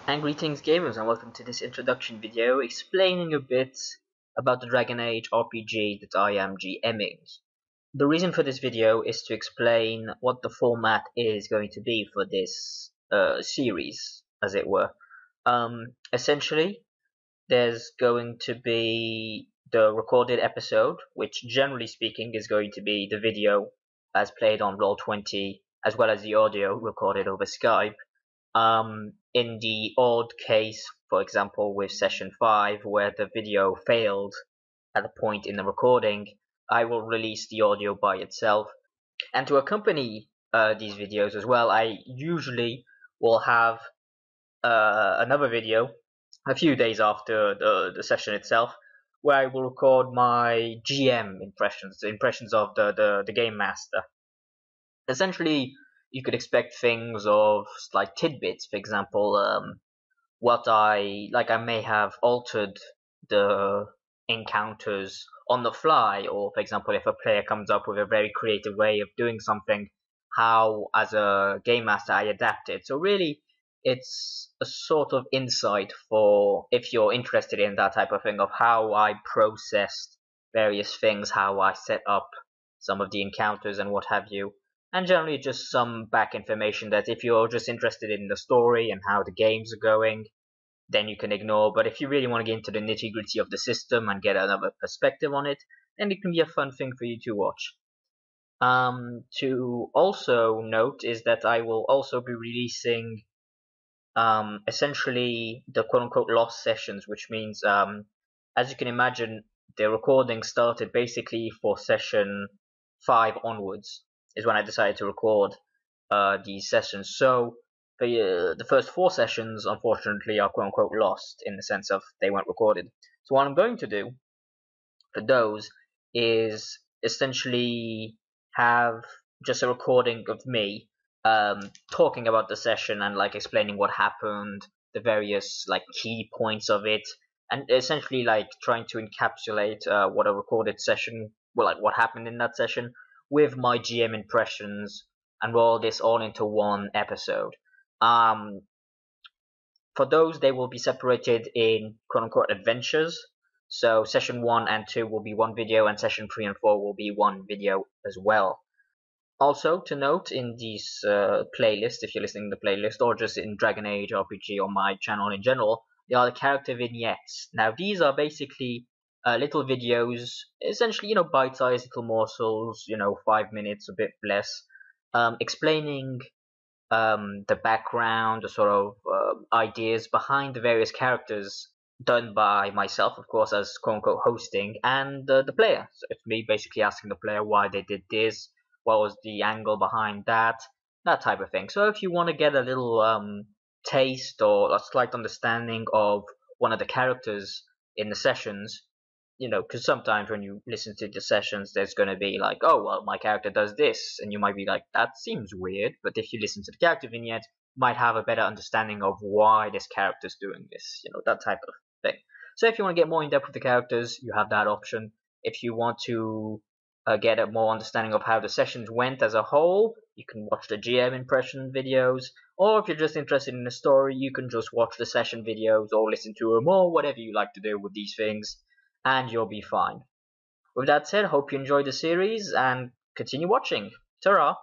And greetings gamers, and welcome to this introduction video explaining a bit about the Dragon Age RPG that I am GMing. The reason for this video is to explain what the format is going to be for this series, as it were. Essentially, there's going to be the recorded episode, which generally speaking is going to be the video as played on Roll20, as well as the audio recorded over Skype. In the odd case, for example, with session 5, where the video failed at a point in the recording, I will release the audio by itself. And to accompany these videos as well, I usually will have another video a few days after the session itself, where I will record my GM impressions, the impressions of the game master. Essentially, you could expect things of like tidbits. For example, I may have altered the encounters on the fly, or for example, if a player comes up with a very creative way of doing something, how as a game master I adapt it. So really, it's a sort of insight for if you're interested in that type of thing, of how I processed various things, how I set up some of the encounters and what have you. And generally just some back information that if you're just interested in the story and how the games are going, then you can ignore. But if you really want to get into the nitty-gritty of the system and get another perspective on it, then it can be a fun thing for you to watch. To also note is that I will also be releasing essentially the quote-unquote lost sessions, which means, as you can imagine, the recording started basically for session 5 onwards is when I decided to record these sessions. So the first 4 sessions, unfortunately, are quote-unquote lost in the sense of they weren't recorded. So what I'm going to do for those is essentially have just a recording of me talking about the session and like explaining what happened, the various like key points of it, and essentially like trying to encapsulate what a recorded session, well, like what happened in that session, with my GM impressions, and roll this all into one episode. For those, they will be separated in quote-unquote adventures. So session 1 and 2 will be one video, and session 3 and 4 will be one video as well. Also, to note in these playlists, if you're listening to the playlist, or just in Dragon Age RPG or my channel in general, they are the character vignettes. Now, these are basically little videos, essentially, bite-sized little morsels, 5 minutes, a bit less, explaining the background, the sort of ideas behind the various characters, done by myself, of course, as quote-unquote hosting, and the player. So it's me basically asking the player why they did this, what was the angle behind that type of thing. So if you want to get a little taste or a slight understanding of one of the characters in the sessions, because sometimes when you listen to the sessions, there's going to be like, oh, well, my character does this, and you might be like, that seems weird. But if you listen to the character vignette, you might have a better understanding of why this character's doing this, that type of thing. So if you want to get more in depth with the characters, you have that option. If you want to get a more understanding of how the sessions went as a whole, you can watch the GM impression videos, or if you're just interested in the story, you can just watch the session videos or listen to them, or whatever you like to do with these things, and you'll be fine. With that said, hope you enjoyed the series and continue watching. Ta-ra!